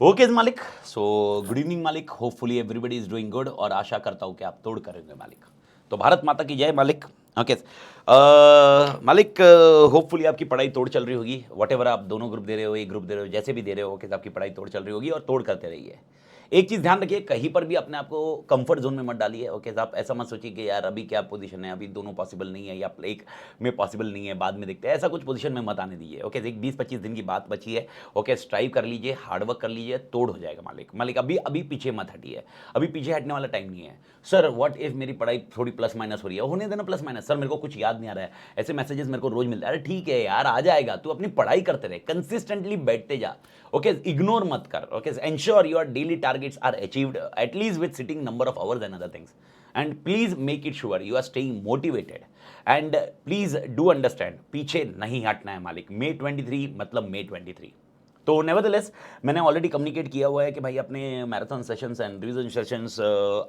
Okay मालिक। So good evening मालिक, hopefully everybody is doing good और आशा करता हूँ कि आप तोड़ करेंगे मालिक। तो भारत माता की जय मालिक। ओके मालिक, होपफुली आपकी पढ़ाई तोड़ चल रही होगी। वट एवर आप दोनों ग्रुप दे रहे हो, एक ग्रुप दे रहे हो, जैसे भी दे रहे हो, ओके आपकी पढ़ाई तोड़ चल रही होगी और तोड़ करते रहिए। एक चीज़ ध्यान रखिए, कहीं पर भी अपने आप को कंफर्ट जोन में मत डालिए। ओके आप ऐसा मत सोचिए कि यार अभी क्या पोजीशन है, अभी दोनों पॉसिबल नहीं है या एक में पॉसिबल नहीं है, बाद में देखते हैं। ऐसा कुछ पोजीशन में मत आने दीजिए। ओके एक 20-25 दिन की बात बची है। ओके स्ट्राइव कर लीजिए, हार्डवर्क कर लीजिए, तोड़ हो जाएगा मालिक। मालिक अभी अभी पीछे मत हटिए, अभी पीछे हटने वाला टाइम नहीं है। सर व्हाट इफ मेरी पढ़ाई थोड़ी प्लस माइनस हो रही है, होने देना प्लस माइनस। सर मेरे को कुछ याद नहीं आ रहा है, ऐसे मैसेजेस मेरे को रोज मिलते हैं। अरे ठीक है यार, आ जाएगा, तू अपनी पढ़ाई करते रहे, कंसिस्टेंटली बैठते जा। ओके इग्नोर मत कर। Okay ensure your daily targets are achieved at least with sitting number of hours and other things, and please make it sure you are staying motivated. And please do understand, पीछे नहीं हटना है मालिक। मे 23 मतलब मे 23। तो nevertheless मैंने ऑलरेडी कम्युनिकेट किया हुआ है कि भाई अपने marathon sessions and revision sessions,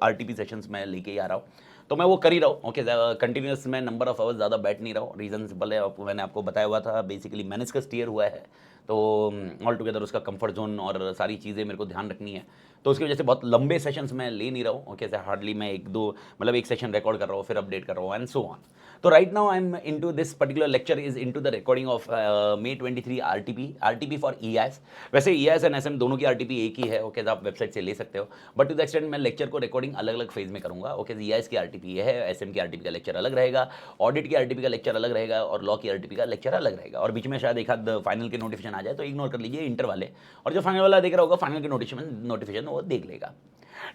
RTP sessions में लेके ही आ रहा हूँ। तो मैं वो कर ही रहा हूँ। ओके कंटिन्यूस मैं नंबर ऑफ आवर्स ज़्यादा बैठ नहीं रहा हूँ। रीज़न सिंपल है, मैंने आपको बताया हुआ था, बेसिकली मेनिस्कस टीयर हुआ है। तो ऑल टुगेदर उसका कंफर्ट जोन और सारी चीज़ें मेरे को ध्यान रखनी है। तो उसकी वजह से बहुत लंबे सेशंस मैं ले नहीं रहा हूँ। ओके हार्डली मैं एक दो मतलब एक सेशन रिकॉर्ड कर रहा हूँ, फिर अपडेट कर रहा हूँ एंड सो ऑन। तो right now I am into this particular lecture is into the recording of May 23 RTP for EIS. वैसे ईआईएस एंड एसएम दोनों की आरटीपी एक ही है। ओके आप वेबसाइट से ले सकते हो, बट टू द एक्सटेंट मैं लेक्चर को रिकॉर्डिंग अलग अलग फेज में करूंगा। ओके ईआईएस की आरटीपी ये है, एसएम की आरटीपी का लेक्चर अलग रहेगा, ऑडिट की आरटीपी का लेक्चर अलग रहेगा और लॉ की आरटीपी का लेक्चर अलग रहेगा। और बीच में शायद एक आध फाइनल के नोटिफिकेशन आ जाए तो इग्नोर कर लीजिए इंटर वाले, और जो फाइनल वाला देख रहा होगा फाइनल के नोटिफिकेशन वो देख लेगा।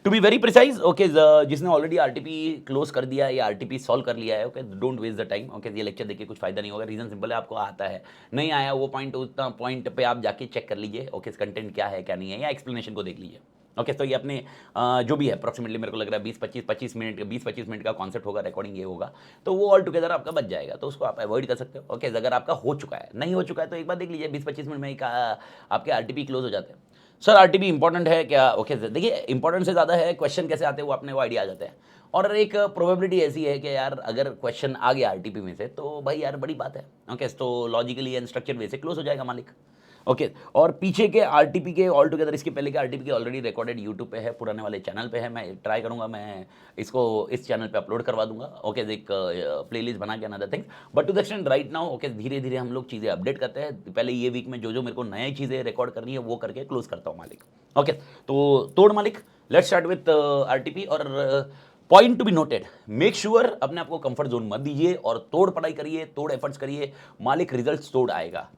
To be very precise, okay जिसने ऑलरेडी आरटीपी क्लोज कर दिया है या आरटीपी सॉल्व कर लिया है, okay don't waste the time. Okay ये लेक्चर देखिए कुछ फायदा नहीं होगा। रीजन सिंपल है, आपको आता है नहीं आया वो पॉइंट, उतना पॉइंट पे आप जाके चेक कर लीजिए। ओके कंटेंट क्या है क्या नहीं है, या एक्सप्लेनेशन को देख लीजिए। ओके तो ये अपने जो भी है अप्रॉक्सीमेटली मेरे को लग रहा है 20-25 मिनट का कॉन्सेप्ट होगा, रिकॉर्डिंग ये होगा। तो वो ऑल टुगेदर आपका बच जाएगा, तो उसको आप अवॉइड कर सकते हो। ओके अगर आपका हो चुका है, नहीं हो चुका है तो एक बार देख लीजिए 20-25 मिनट में ही आपके आरटीपी क्लोज हो जाते हैं। सर आरटीपी इंपॉर्टेंट है क्या? ओके देखिए इंपॉर्टेंट से ज़्यादा है क्वेश्चन कैसे आते हैं, वो अपने को आइडिया आ जाते हैं। और एक प्रोबेबिलिटी ऐसी है कि यार अगर क्वेश्चन आ गया आरटीपी में से तो भाई यार बड़ी बात है। ओके तो लॉजिकली एंड स्ट्रक्चर वे से क्लोज हो जाएगा मालिक। ओके और पीछे के आरटीपी के ऑल टुगेदर, इसके पहले के आरटीपी के ऑलरेडी रिकॉर्डेड यूट्यूब पे है, पुराने वाले चैनल पे है। मैं ट्राई करूंगा मैं इसको इस चैनल पे अपलोड करवा दूंगा। ओके एक प्लेलिस्ट बना के another things, but to the extent right now okay धीरे धीरे हम लोग चीज़ें अपडेट करते हैं। पहले ये वीक में जो जो मेरे को नई चीज़ें रिकॉर्ड करनी है वो करके क्लोज करता हूँ मालिक। ओके तो तोड़ मालिक, लेट्स स्टार्ट विथ आरटीपी। और point to be noted, make sure अपने आप को कंफर्ट जोन मत दीजिए और तोड़ पढ़ाई करिए, तोड़ एफर्ट्स करिए मालिक, रिजल्ट तोड़ आएगा।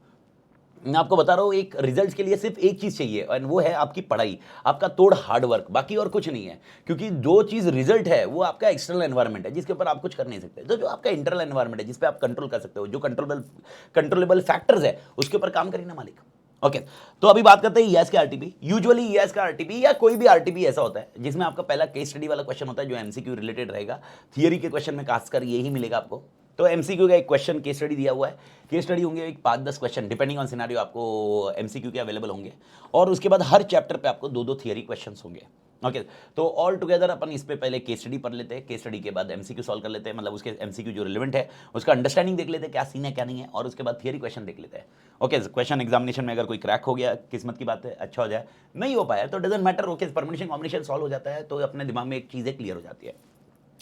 मैं आपको बता रहा हूँ एक रिजल्ट के लिए सिर्फ एक चीज चाहिए और वो है आपकी पढ़ाई, आपका तोड़ हार्डवर्क, बाकी और कुछ नहीं है। क्योंकि जो चीज रिजल्ट है वो आपका एक्सटर्नल एनवायरनमेंट है जिसके ऊपर आप कुछ कर नहीं सकते। तो जो आपका इंटरनल एनवायरनमेंट है जिस पे आप कंट्रोल कर सकते हो, जो कंट्रोलेबल फैक्टर्स है उसके ऊपर काम करिए ना मालिक। ओके तो अभी बात करते हैं ईएस के आरटीपी। यूजुअली ईएस का आरटीपी या कोई भी आरटीपी ऐसा होता है जिसमें आपका पहला केस स्टडी वाला क्वेश्चन होता है जो एमसीक्यू रिलेटेड रहेगा। थियरी के क्वेश्चन में खासकर यही मिलेगा आपको। तो एमसीक्यू का एक क्वेश्चन केस स्टडी दिया हुआ है, केस स्टडी होंगे एक 5-10 क्वेश्चन डिपेंडिंग ऑन सिनेरियो आपको एमसीक्यू के अवेलेबल होंगे। और उसके बाद हर चैप्टर पे आपको 2-2 थियरी क्वेश्चंस होंगे। ओके तो ऑल टुगेदर अपन इस पे पहले केस स्टडी पढ़ लेते हैं, केस स्टडी के बाद एमसीक्यू सॉल्व कर लेते हैं, मतलब उसके एमसीक्यू जो रिलेवेंट है उसका अंडरस्टैंडिंग देख लेते हैं क्या सीन है क्या नहीं है, और उसके बाद थियरी क्वेश्चन देख लेते हैं। ओके क्वेश्चन एग्जामिनेशन में अगर कोई क्रैक हो गया किस्मत की बात है, अच्छा हो जाए, नहीं हो पाया तो doesn't matter. Okay permission combination solve हो जाता है तो अपने दिमाग में एक चीज़ें क्लियर हो जाती है।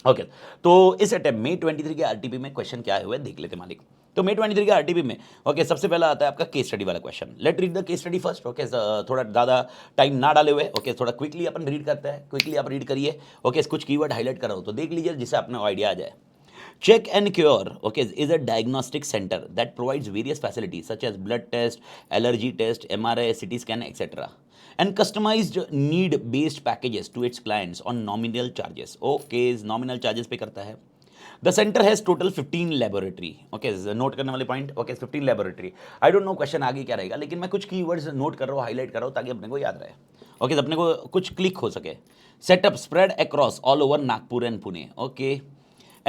ओके तो इस अटेम्प्ट मे 23 के आरटीपी में क्वेश्चन क्या है हुए देख लेते मालिक। तो मे 23 के आरटीपी में ओके सबसे पहला आता है आपका केस स्टडी वाला question. Let read the case study first. Okay थोड़ा ज़्यादा टाइम ना डाले हुए, ओके थोड़ा क्विकली अपन रीड करते हैं, क्विकली आप रीड करिए। ओके कुछ कीवर्ड हाईलाइट कर रहा हूँ तो देख लीजिए जिससे अपने आइडिया आ जाए। Check and Cure, okay, is a diagnostic center that provides various facilities such as blood test, allergy test, MRI, CT scan, etc. and customized need-based packages to its clients on nominal charges. Okay, nominal charges पे करता है। The center has total 15 laboratory. Okay, note करने वाले point. Okay 15 laboratory. I don't know question आगे क्या रहेगा, लेकिन मैं कुछ कीवर्ड्स नोट कर रहा हूँ, हाईलाइट कर रहा हूँ ताकि अपने को याद रहे। ओके अपने को कुछ क्लिक हो सके। Setup spread across all over Nagpur and Pune. Okay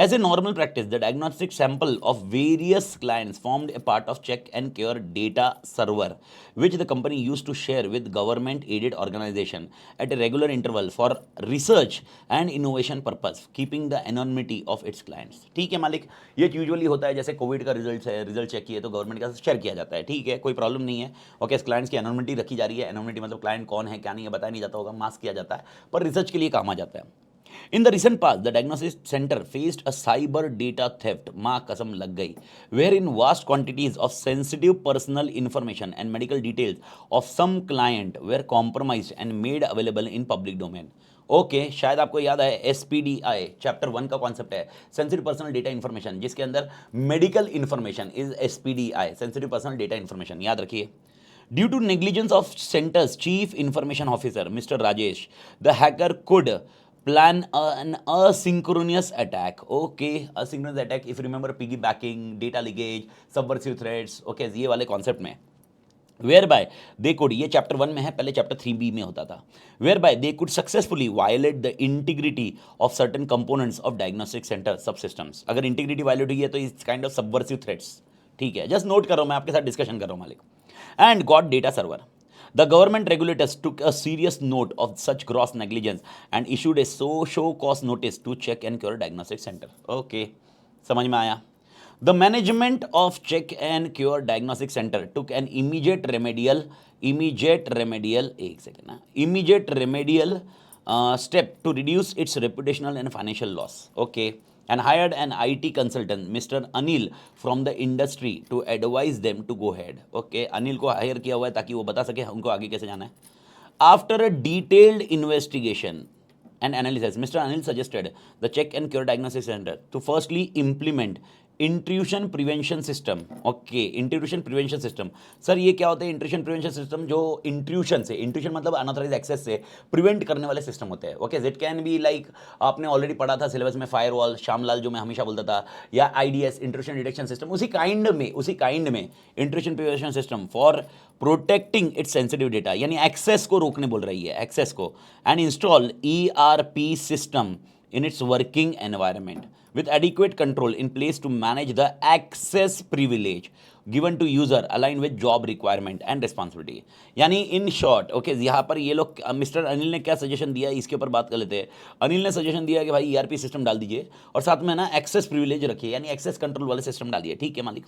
As a normal practice, the diagnostic sample of various clients formed a part of check and cure data server, which the company used to share with government-aided organization at a regular interval for research and innovation purpose, keeping the anonymity of its clients. ठीक है मालिक, ये usually होता है, जैसे Covid का result check किए तो गवर्नमेंट का शेयर किया जाता है, ठीक है, कोई प्रॉब्लम नहीं है. ओके, क्लाइंट्स की एनोनिमिटी रखी जा रही है. एनोनिमिटी मतलब क्लाइंट कौन है क्या नहीं है बताया नहीं जाता होगा, मास्क किया जाता है, पर रिसर्च के लिए काम आ जाता है. In the recent past, the diagnosis center faced a cyber data theft, माँ कसम लग गई, wherein vast quantities of sensitive personal information and medical details of some client were compromised and made available in public domain. Okay, शायद आपको याद है SPDI chapter 1 का concept है, सेंसिटिव पर्सनल डेटा इन्फॉर्मेशन, जिसके अंदर medical information is SPDI, sensitive personal data information, याद रखिए. Due to negligence of center's chief information officer, Mr. Rajesh, the hacker could plan an asynchronous attack. Okay, asynchronous attack, if you remember, piggybacking, data leakage, subversive threats, okay, ये वाले concept में, whereby they could, ये chapter 1 में है, पहले chapter 3B में होता था, whereby they could successfully violate the integrity of certain components of diagnostic center subsystems. अगर इंटीग्रिटी वायलेट हुई है तो it's kind of subversive threats, ठीक है, जस्ट नोट करो, मैं आपके साथ डिस्कशन कर रहा हूँ मालिक. And got data server. The government regulators took a serious note of such gross negligence and issued a show cause notice to check and cure diagnostic center. Okay, समझ में आया. The management of check and cure diagnostic center took an immediate remedial step to reduce its reputational and financial loss. Okay. And hired an IT consultant, Mr. Anil, from the industry to advise them to go ahead. Okay, Anil को higher किया हुआ है ताकि वो बता सके उनको आगे कैसे जाना है. After a detailed investigation and analysis, Mr. Anil suggested the check and cure diagnosis center to firstly implement intrusion prevention system. Okay, intrusion prevention system, sir ये क्या होता है इंट्रूशन प्रिवेंशन सिस्टम? जो इंट्रूशन से, इंट्रूशन मतलब unauthorized access से prevent करने वाले सिस्टम होते हैं. Okay, it can be like, आपने ऑलरेडी पढ़ा था सिलेबस में फायरवॉल, श्यामलाल जो मैं हमेशा बोलता था, या IDS इंट्रूशन डिटेक्शन सिस्टम, उसी काइंड में intrusion prevention system for protecting it's sensitive data, यानी एक्सेस को रोकने बोल रही है, एक्सेस को. And install ERP system in its working environment with adequate control in place to manage the access privilege given to user aligned with job requirement and responsibility. यानी in short, okay, यहाँ पर ये लोग, mister Anil ने क्या suggestion दिया इसके ऊपर बात कर लेते हैं. अनिल ने सजेशन दिया कि भाई ERP सिस्टम डाल दीजिए और साथ में ना एक्सेस प्रिविलेज रखिए, यानी एक्सेस कंट्रोल वाले सिस्टम डाल दिए. ठीक है मालिक.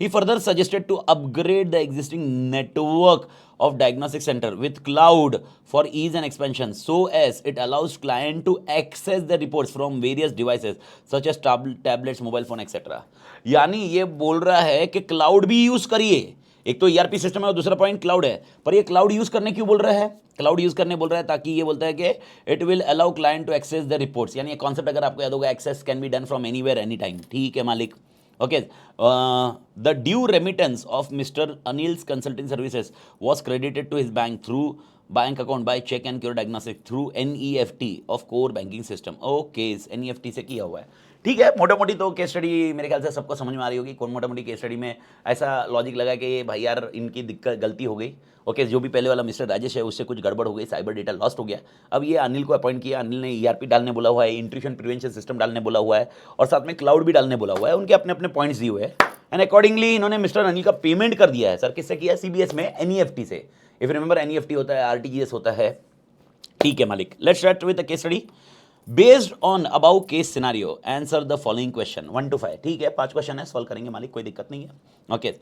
He further suggested to upgrade the existing network of diagnostic center with cloud for ease and expansion, so as it allows client to access the reports from various devices such as tablets, mobile phone, etc. यानी ये बोल रहा है कि cloud भी use करिए. एक तो ERP सिस्टम है और दूसरा पॉइंट क्लाउड है, पर ये क्लाउड यूज करने क्यों बोल रहा है? क्लाउड यूज करने बोल रहा है ताकि ये बोलता है कि it will allow client to access the reports, यानी ये कॉन्सेप्ट अगर आपको याद होगा, access can be done from anywhere any time. ठीक है मालिक. Okay, the due remittance of Mr. Anil's consulting services was credited to his bank through bank account by check and cure diagnostic through NEFT of core banking system. Okay, NEFT से किया हुआ है. ठीक है, मोटा मोटी तो केस स्टडी मेरे ख्याल से सबको समझ में आ रही होगी. कौन मोटा मोटी केस स्टडी में ऐसा लॉजिक लगा कि भाई यार इनकी दिक्कत गलती हो गई. ओके, जो भी पहले वाला मिस्टर राजेश है उससे कुछ गड़बड़ हो गई, साइबर डेटा लॉस्ट हो गया. अब ये अनिल को अपॉइंट किया, अनिल ने ERP डालने बोला हुआ है, इंट्रूशन प्रिवेंशन सिस्टम डालने बोला हुआ है और साथ में क्लाउड भी डालने बोला हुआ है. उनके अपने अपने पॉइंट्स दिए हुए हैं एंड अकॉर्डिंगली इन्होंने मिस्टर अनिल का पेमेंट कर दिया है. सर किससे किया? CBS में NEFT से. इफ रिमेंबर NEFT होता है, RTGS होता है. ठीक है मालिक. Let's start with the case study. Based on about case scenario answer the following question 1 to 5. ठीक है, 5 क्वेश्चन है, सॉल्व करेंगे मालिक, कोई दिक्कत नहीं है. Okay.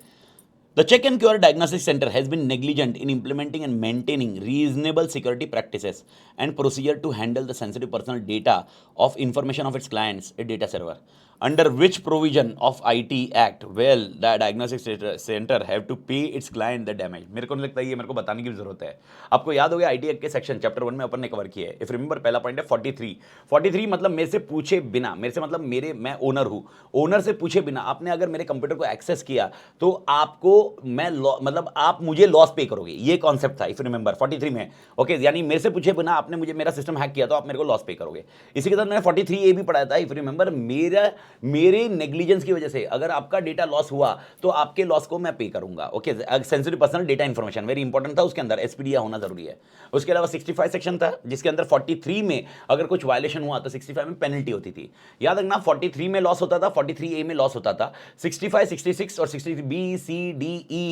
The Check and Cure Diagnostic Center has been negligent in implementing and maintaining reasonable security practices and procedure to handle the sensitive personal data of information of its clients, a data server. Under which provision of IT Act will the diagnostic center have to pay its client the damage? मेरे को नहीं लगता ये मेरे को बताने की जरूरत है. आपको याद हो गया IT Act के सेक्शन चैप्टर 1 में अपन ने कवर किया है. इफ रिमेंबर पहला पॉइंट है 43 मतलब मेरे से पूछे बिना, मेरे से मतलब मैं ओनर हूँ, ओनर से पूछे बिना आपने अगर मेरे कंप्यूटर को एक्सेस किया तो आपको मैं मतलब आप मुझे लॉस पे करोगे. ये कॉन्सेप्ट था इफ रिमेंबर 43 में. ओके, यानी मेरे से पूछे बिना आपने मुझे मेरा सिस्टम हैक किया तो आप मेरे को लॉस पे करोगे. इसी के साथ मैंने 43A भी पढ़ाया था इफ रिमेंबर. मेरा मेरे नेग्लिजेंस की वजह से अगर आपका डेटा लॉस हुआ तो आपके लॉस को मैं पे करूंगा। Okay, sensitive personal data information very important था, उसके अंदर एसपीडीआई होना जरूरी है। उसके अलावा 65 सेक्शन था जिसके अंदर 43 में अगर कुछ वायलेशन हुआ तो 65 में पेनल्टी होती थी। याद रखना 43 में लॉस होता था, 43A में लॉस होता था, 65, 66 और 60B, C, D, E,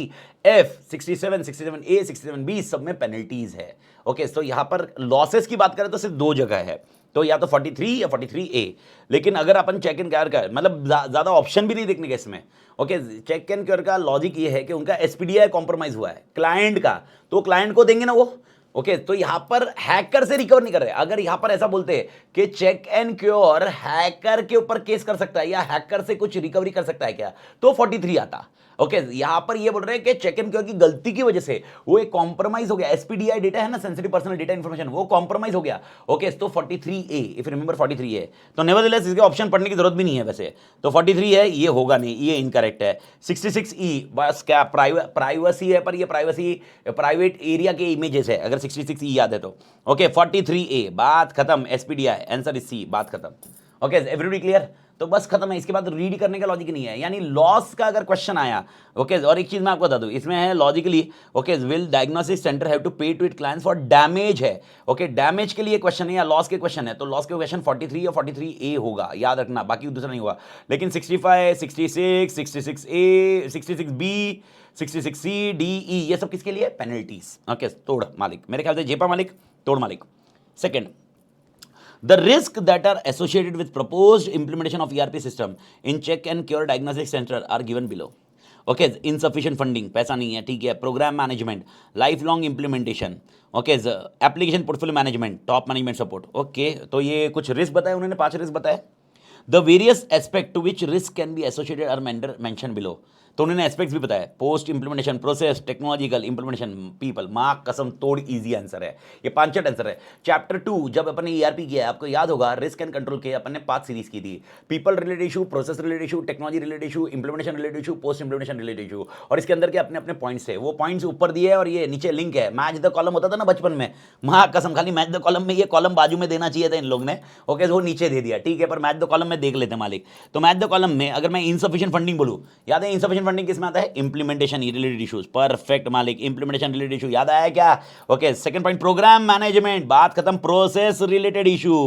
F, 67, 67A, 67B सब में पेनल्टीज है। ओके, तो यहां पर लॉसेस की बात करें तो सिर्फ दो जगह है, तो या तो 43 या 43A। लेकिन अगर अपन चेक एंड क्योर का मतलब ज्यादा ऑप्शन भी नहीं देखने के इसमें। ओके, चेक एंड क्योर का लॉजिक ये है कि उनका एसपीडीआई कॉम्प्रोमाइज हुआ है क्लाइंट का, तो क्लाइंट को देंगे ना वो। ओके, तो यहां पर हैकर से रिकवर नहीं कर रहे। अगर यहां पर ऐसा बोलते हैं कि चेक एंड क्योर हैकर के ऊपर केस कर सकता है या हैकर से कुछ रिकवरी कर सकता है क्या, तो 43 आता। ओके, यहां पर ये बोल रहे हैं कि चेक एंड क्योर की गलती की वजह से वो एक कॉम्प्रोमाइज हो गया। एसपीडीआई डेटा है ना, सेंसिटिव पर्सनल डेटा इंफॉर्मेशन, वो कॉम्प्रोमाइज हो गया। ओके, तो 43A, if you remember 43A, तो नेवरदलेस इसके ऑप्शन पढ़ने की जरूरत भी नहीं है वैसे, तो 43 है, ये होगा नहीं, ये इनकरेक्ट है। 66E बस क्या प्राइवेसी है, पर ये प्राइवेसी प्राइवेट एरिया के इमेजेस है, अगर 66E याद है तो। ओके, 43A बात खत्म, एसपीडीआई आंसर इज सी, बात खत्म। Okay, everybody clear? तो बस खत्म है, इसके बाद रीड करने का लॉजिक नहीं है। यानी लॉस का अगर क्वेश्चन आया, ओके, और एक चीज मैं आपको बता दूं इसमें है logically, okay, will diagnostic centre have to pay to it clients for damage है। ओके, डैमेज के लिए क्वेश्चन है या लॉस के क्वेश्चन है, तो लॉस के क्वेश्चन 43 या 43A होगा, याद रखना, बाकी दूसरा नहीं होगा। लेकिन 65, 66, 66A, 66B, 66C, D, E ये सब किसके लिए? पेनल्टीज। ओके, तोड़ मालिक, मेरे ख्याल से जेपा मालिक, तोड़ मालिक। Second, the risk that are associated with proposed implementation of ERP system in check and cure diagnostic center are given below. Okay, insufficient funding, पैसा नहीं है, ठीक है, program management, life long implementation, okay, application portfolio management, top management support. Okay, तो ये कुछ risk बताए उन्होंने, 5 रिस्क बताए। The various aspect to which risk can be associated are mention below, तो उन्होंने एस्पेक्ट्स भी बताया, post implementation process, technological implementation, people. माँ कसम तोड़ इजी आंसर है ये, 5 आंसर है। चैप्टर 2 जब अपन ने ईआरपी किया है, आपको याद होगा, रिस्क एंड कंट्रोल के अपन ने 5 सीरीज की थी, people related issue, process related issue, technology related issue, implementation related issue, post implementation related issue, और इसके अंदर के अपने अपने पॉइंट्स है। वो पॉइंट्स ऊपर दिए है और ये नीचे लिंक है। मैच द कॉलम होता था ना बचपन में, माँ कसम खाली मैच द कॉलम में ये कॉलम बाजू में देना चाहिए था इन लोग ने। ओके, वो नीचे दे दिया, ठीक है, पर मैच द कॉलम में देख लेते मालिक। तो मैच द कॉलम में अगर मैं इनसफिशिएंट फंडिंग बोलूं, याद है इनसफिशिएंट फंडिंग किसमें आता है? इंप्लीमेंटेशन रिलेटेड इश्यूज, परफेक्ट मालिक, इंप्लीमेंटेशन रिलेटेड इशू याद आया क्या? Okay, second point program management, बात खत्म, process related issue.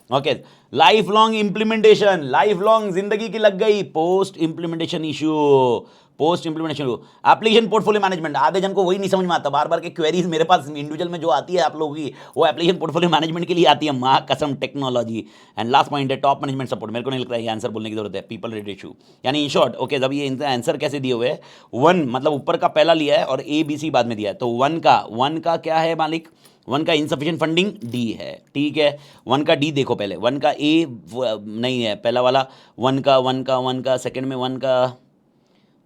Okay, life long implementation, life long जिंदगी की लग गई, post implementation issue, post implementation issue, application portfolio management, आधे जन को वही नहीं समझ में आता, बार बार के क्वेरीज मेरे पास इंडिविजुअल में जो आती है आप लोगों की, वो एप्लीकेशन पोर्टफोलियो मैनेजमेंट के लिए आती है, माँ कसम, टेक्नोलॉजी। एंड लास्ट पॉइंट है टॉप मैनेजमेंट सपोर्ट, मेरे को नहीं लगता है ये आंसर बोलने की जरूरत है, पीपल रिलेटेड इशू। यानी इन शॉर्ट, ओके, जब ये आंसर कैसे दिए हुए हैं, 1 मतलब ऊपर का पहला लिया है और ABC बाद में दिया है, तो 1 का क्या है मालिक? 1 का इनसफिशिएंट फंडिंग D है, ठीक है। 1 का D देखो पहले, 1 का A नहीं है, पहला वाला 1 का सेकंड में 1 का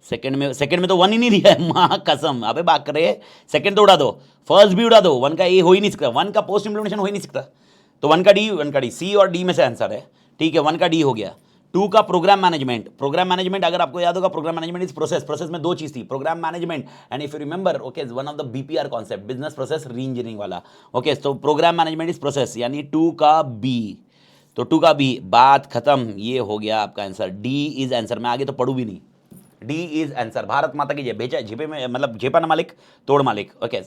सेकंड में तो 1 ही नहीं दिया है, माँ कसम, अबे बात कर रहे, सेकंड तो उड़ा दो, फर्स्ट भी उड़ा दो, 1 का A हो ही नहीं सकता, 1 का पोस्ट इंप्लीमेंटेशन हो ही नहीं सकता, तो 1 का D, C और D में से आंसर है, ठीक है, 1 का D हो गया। 2 का प्रोग्राम मैनेजमेंट अगर आपको याद होगा, प्रोग्राम मैनेजमेंट इज प्रोसेस में 2 चीज थी, program management and if you remember, okay, one of the BPR concept, business process re engineering वाला। ओके, तो प्रोग्राम मैनेजमेंट इज प्रोसेस, यानी 2 का B, तो 2 का B, बात खत्म, ये हो गया आपका आंसर, D इज आंसर। मैं आगे तो पढ़ू भी नहीं, D इज आंसर। भारत माता की जय, भेजा झेपे में, मतलब झेपा ना मालिक, तोड़ मालिक। Okay,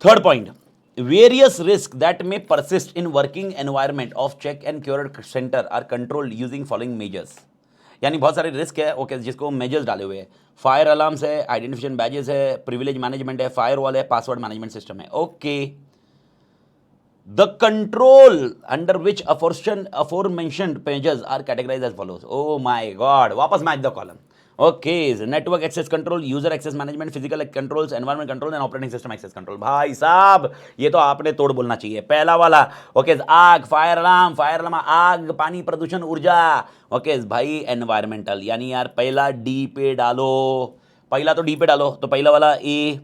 third point, various risk that may persist in working environment of check and cure centre are controlled using following measures, यानी बहुत सारे रिस्क है, ओके, जिसको मेजर्स डाले हुए हैं, फायर अलार्म्स है, आइडेंटिफिकेशन बैजेस है, प्रिविलेज मैनेजमेंट है, फायर वॉल है, पासवर्ड मैनेजमेंट सिस्टम है। Okay, the control under which aforementioned measures are categorised as follows. Oh my God, वापस match the column. Okay, network access control, user access management, physical controls, environment control and operating system access control. भाई साहब, ये तो आपने तोड़ बोलना चाहिए, पहला वाला। ओके, आग, फायर अलार्म, आग, पानी, प्रदूषण, ऊर्जा। ओके भाई, एनवायरमेंटल, यानी यार पहला D पे डालो, पहला तो D पे डालो, तो पहला वाला A,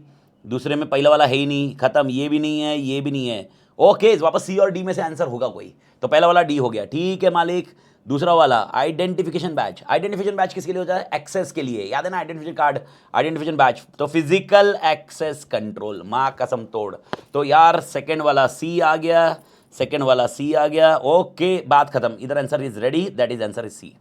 दूसरे में पहला वाला है ही नहीं, खत्म, ये भी नहीं है, ये भी नहीं है। ओके, वापस C और D में से आंसर होगा कोई, तो पहला वाला D हो गया, ठीक है मालिक। दूसरा वाला आइडेंटिफिकेशन बैच किसके लिए होता है? एक्सेस के लिए, याद है ना, आइडेंटिफिकेशन कार्ड, आइडेंटिफिकेशन बैच, तो फिजिकल एक्सेस कंट्रोल, माँ कसम तोड़। तो यार सेकंड वाला C आ गया, ओके, बात खत्म, इधर answer is ready, that is answer is C।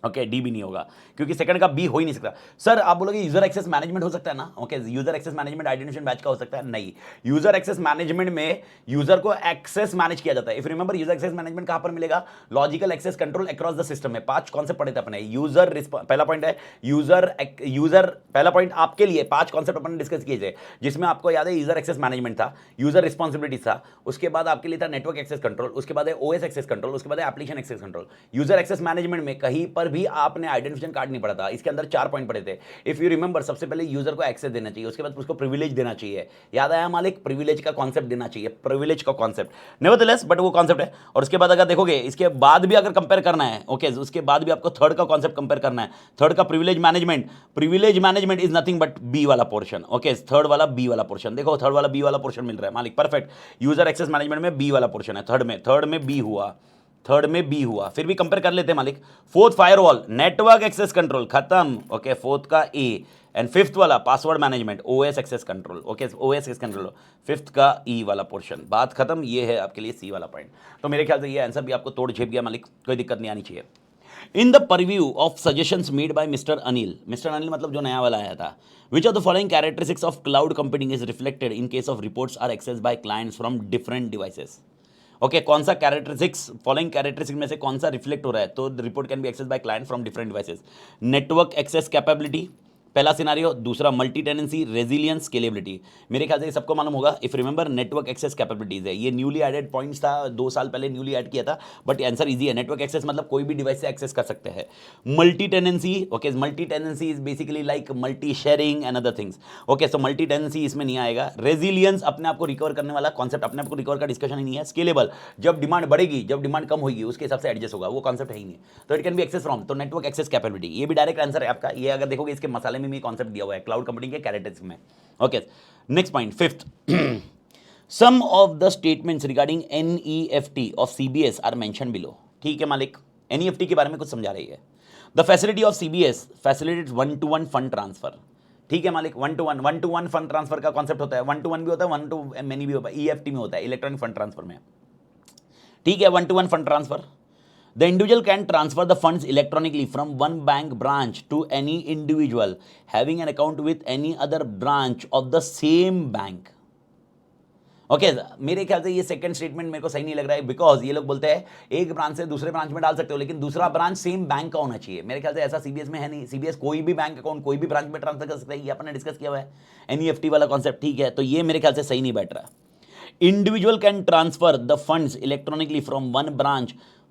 Okay D भी नहीं होगा क्योंकि सेकंड का बी हो ही नहीं सकता। सर आप बोलोगे यूजर एक्सेस मैनेजमेंट हो सकता है ना, okay user access management identification batch का हो सकता है, नहीं। यूजर एक्सेस मैनेजमेंट में यूजर को एक्सेस मैनेज किया जाता है। If remember user access management कहां पर मिलेगा, logical access control across the system में। 5 कॉन्सेप्ट पढ़े थे अपने, यूजर पहला पॉइंट है यूजर पहला पॉइंट आपके लिए 5 कॉन्सेप्ट अपन डिस्कस किए थे, जिसमें आपको याद है यूजर एक्सेस मैनेजमेंट था, यूजर रिस्पॉन्सिबिलिटी था, उसके बाद आपके लिए था नेटवर्क एक्सेस कंट्रोल, उसके बाद है ओएस एक्सेस कंट्रोल, उसके बाद है application access control. User access management में कहीं पर भी आपने आइडेंटिफिकेशन कार्ड नहीं पढ़ा था, इसके अंदर 4 पॉइंट पढ़े थे। इफ यू रिमेंबर सबसे पहले यूजर को एक्सेस देना चाहिए, उसके बाद उसको प्रिविलेज देना चाहिए, याद आया मालिक, प्रिविलेज का कॉन्सेप्ट देना चाहिए, प्रिविलेज का कॉन्सेप्ट नेवरदलेस बट वो कॉन्सेप्ट है। और उसके बाद अगर देखोगे इसके बाद भी अगर कंपेयर करना है, ओके उसके बाद भी आपको थर्ड का कॉन्सेप्ट कंपेयर करना है, थर्ड का privilege management is nothing but B वाला पोर्शन, ओके थर्ड वाला बी वाला पोर्शन, देखो थर्ड वाला बी वाला पोर्शन मिल रहा है मालिक, परफेक्ट। यूजर एक्सेस मैनेजमेंट में बी वाला पोर्शन है, थर्ड में बी हुआ, फिर भी कंपेयर कर लेते हैं मालिक। Fourth firewall network access control खत्म, ओके फोर्थ का ए, एंड फिफ्थ वाला password management OS access control, okay OS access control, fifth का ई वाला पोर्शन, बात खत्म। ये है आपके लिए सी वाला पॉइंट। तो मेरे ख्याल से ये आंसर भी आपको तोड़ झेप गया मालिक, कोई दिक्कत नहीं आनी चाहिए। In the purview of suggestions made by mister Anil मतलब जो नया वाला आया था, which of the following characteristics of cloud computing is reflected in case of reports are access by clients from different devices. Okay कौन सा कैरेक्टरिस्टिक्स फॉलोइंग कैरेक्टरिस्टिक्स में से कौन सा रिफ्लेक्ट हो रहा है, तो report can be access by client from different devices. Network access capability पहला सिनारियो, दूसरा मल्टी टेनेंसी, रेजिलियंस, स्केलेबिलिटी। मेरे ख्याल से सबको मालूम होगा, if remember network access capabilities है, ये न्यूली एडेड पॉइंट्स था, 2 साल पहले न्यूली ऐड किया था, बट आंसर इजी है। नेटवर्क एक्सेस मतलब कोई भी डिवाइस से एक्सेस कर सकते हैं। Multi tenancy, okay multi tenancy is basically like multi sharing and other things, okay so multi tenancy इसमें नहीं आएगा। रेजिलियंस अपने आप को रिकवर करने वाला कॉन्सेप्ट, अपने आप को रिकवर का डिस्कशन ही नहीं है। स्केलेबल जब डिमांड बढ़ेगी, जब डिमांड कम होगी उसके हिसाब से एडजस्ट होगा, वो कॉन्सेप्ट है ही नहीं, तो it can be access from, तो नेटवर्क एक्सेस कैपेबिलिटी ये भी डायरेक्ट आंसर है आपका। ये अगर देखोगे इसके मसाले में भी कॉन्सेप्ट दिया हुआ है क्लाउड कंप्यूटिंग के कैरेक्टरिस्टिक्स में, okay. Next point fifth, some of the statements regarding NEFT of CBS are mention below. ठीक है मालिक, एनईएफटी के बारे में कुछ समझा रही है। The facility of CBS facilitates 1-to-1 fund transfer. ठीक है मालिक, 1-to-1 फंड ट्रांसफर का कॉन्सेप्ट होता है, 1-to-1 भी होता है, 1-to-many भी होता है, ईएफटी में होता है, इलेक्ट्रॉनिक फंड ट्रांसफर में। ठीक है 1-to-1 fund transfer, the individual can transfer the funds electronically from one bank branch to any individual having an account with any other branch of the same bank. Okay मेरे ख्याल से ये second statement मेरे को सही नहीं लग रहा है, बिकॉज ये लोग बोलते हैं एक ब्रांच से दूसरे ब्रांच में डाल सकते हो, लेकिन दूसरा ब्रांच सेम बैंक का होना चाहिए। मेरे ख्याल से ऐसा सीबीएस में है नहीं, सीबीएस कोई भी बैंक अकाउंट कोई भी ब्रांच में ट्रांसफर कर सकता है, ये अपन ने डिस्कस किया हुआ है एनईएफटी वाला कॉन्सेप्ट। ठीक है, तो ये मेरे ख्याल से सही नहीं बैठ रहा। Individual can transfer the funds electronically from